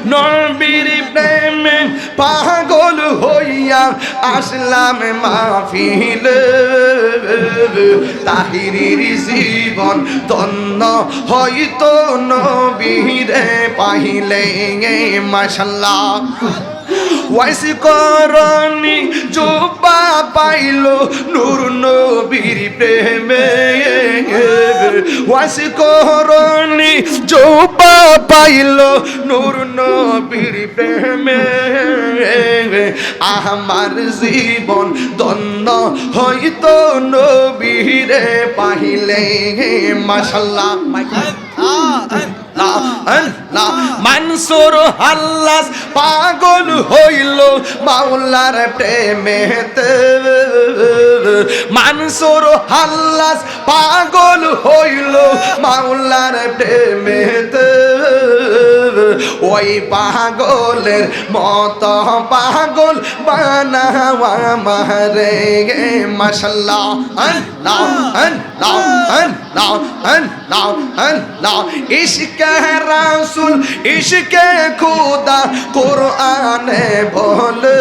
নবীর প্রেমে পাগল হইয়া আসলাম মাহফিলে তাহিরির জীবন ধন্য হয়তো নবীরে পাইলে মাশাআল্লাহ ওয়াইস করনি জোবা পাইলো নূর নবীর প্রেমে ওয়াইস করনি জোবা পাইলো নূর নবীর প্রেমে আমার জীবন ধন্য হইতো নবীরে পাইলে মাশাআল্লাহ মানসুর হাল্লাস পাগল হইল মাওলার প্রেমেতে মানসুর হাল্লাস পাগল হইল মাওলার প্রেমেতে ওই পাগলের মত পাগল বানাওয়া মারে মাশাআল্লাহ আল্লাহ আল্লাহ আল্লাহ আল্লাহ আল্লাহ ইশকে রাসূল ইশকে খোদা কোরআনে বলে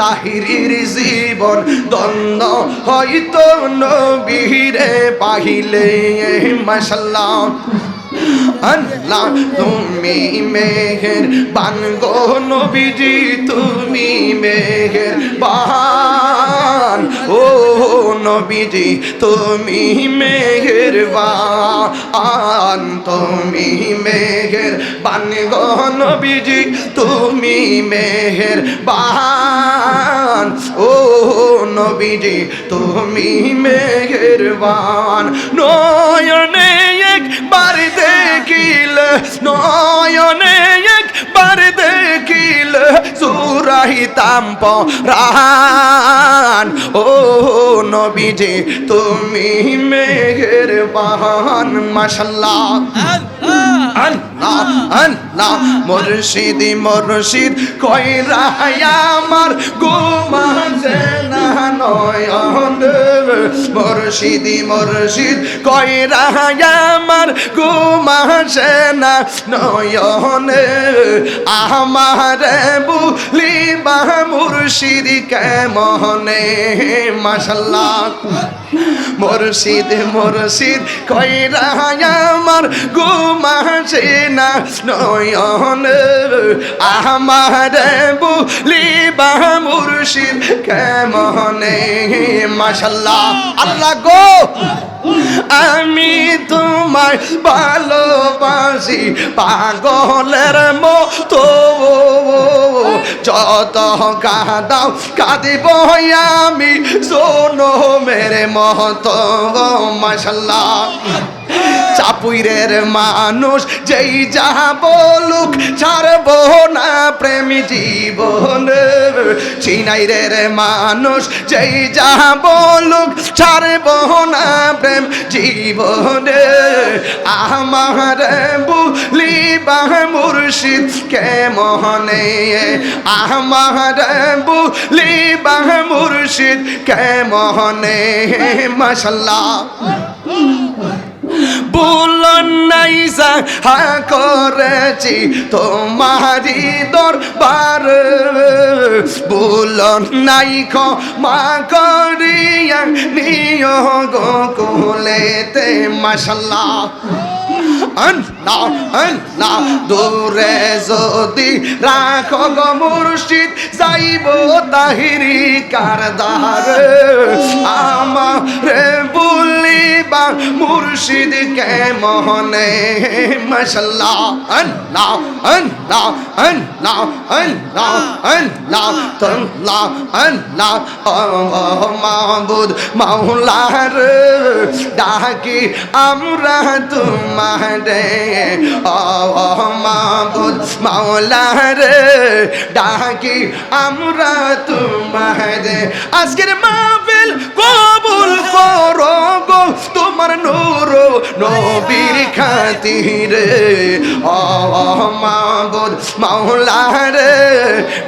তাহিরির জীবন ধন্য হয়তো নবীরে পাইলে মাশাআল্লাহ আল্লাহ তুমি মেহেরবান গো নবীজি তুমি মেহেরবান ও নবীজি তুমি মেহেরবান তুমি মেহেরবান গো নবীজি তুমি মেহেরবান ও নবীজি তুমি মেহেরবান নয়নে একবার দেখিলে নয়নে একবার দেখিলে সুরাহিতাম পরাণ ও নবীজি তুমি মেহেরবান মাশাআল্লাহ আল্লাহ আল্লাহ মুর্শিদ মুর্শিদ কইরা আমার ঘুমাছে না নয়ন মুর্শিদ মুর্শিদ কইরা আমার ঘুমাছে না নয়নে আমার বুলিবা মুর্শিদ কেমনে মাশাআল্লাহ মুর্শিদ মুর্শিদ কইরা আমার ঘুমাছে না নয়নে আমার বুলিবা মুর্শিদ কেমনে মাশাআল্লাহ আল্লাহ গো আমি তোমায় ভালোবাসি পাগলের মতো যত কাঁদাও কাঁদিব আমি শোনো মেরে মতো মাশাআল্লাহ চাপুইরের মানুষ যেই যা বলুক ছাড়বো না প্রেম জীবন চিনাইরের মানুষ যেই যা বলুক ছাড়বো না প্রেম জীবনে আমার বুলিবা মুর্শিদ কেমনে আমার বুলিবা মুর্শিদ কেমনে মাশাআল্লাহ বুলন নাই হা করেছি তোমারি দরবার বুলন নাই ক্ষমা করিয়া নিয় গো কোলেতে মাশাআল্লাহ আল্লাহ আল্লাহ দূরে যদি রাখো গো মুর্শিদ যাইব তাহিরি কারদার আমারে বুলিবা মুর্শিদ কেমনে মাশাআল্লাহ আল্লাহ আল্লাহ আল্লাহ আল্লাহ আল্লাহ আল্লাহ আল্লাহ ও মাবুদ মাওলার ডাকি আমরা তোমারে ও মাবুদ মাওলার ডাকি আমরা তোমারে আজকের মাহফিল কবুল করো গো তোমার নূর নবীর খাতিরে ও মাবুদ মাওলার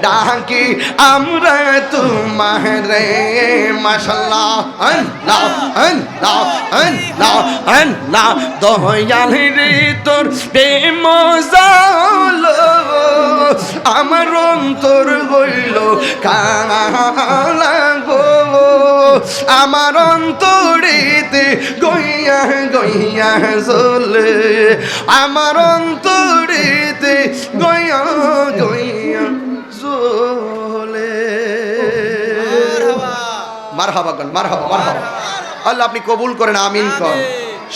ডাকি আমরা তোমারে মাশাআল্লাহ আল্লাহ আল্লাহ আল্লাহ আল্লাহ দয়াল রে তোর প্রেম জাল আমার অন্তর হইল কালা গো, আমার অন্তরেতে গইয়া গইয়া জ্বলে, আমার অন্তরেতে গইয়া গইয়া জ্বলে। মারহাবা গান, মারহাবা মারহাবা। আল্লাহ আপনি কবুল করেন, আমিন কর।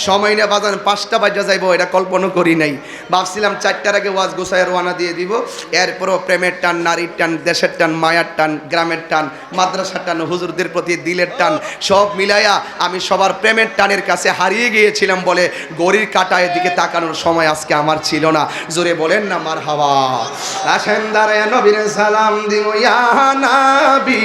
সময় না বাজান 5টা বাজে যাইব এটা কল্পনা করি নাই। ভাবছিলাম 4টার আগে ওয়াজ গোসায় রওনা দিয়ে দিব, এরপরও প্রেমের টান, নারীর টান, দেশের টান, মায়ার টান, গ্রামের টান, মাদ্রাসার টান, হুজুরদের প্রতি দিলের টান, সব মিলাইয়া আমি সবার প্রেমের টানের কাছে হারিয়ে গিয়েছিলাম বলে গড়ির কাঁটায় দিকে তাকানোর সময় আজকে আমার ছিল না। জোরে বলেন না মারহাবা। আসেন দাঁড়ায় নবীর সালাম দিব ইয়া নবী।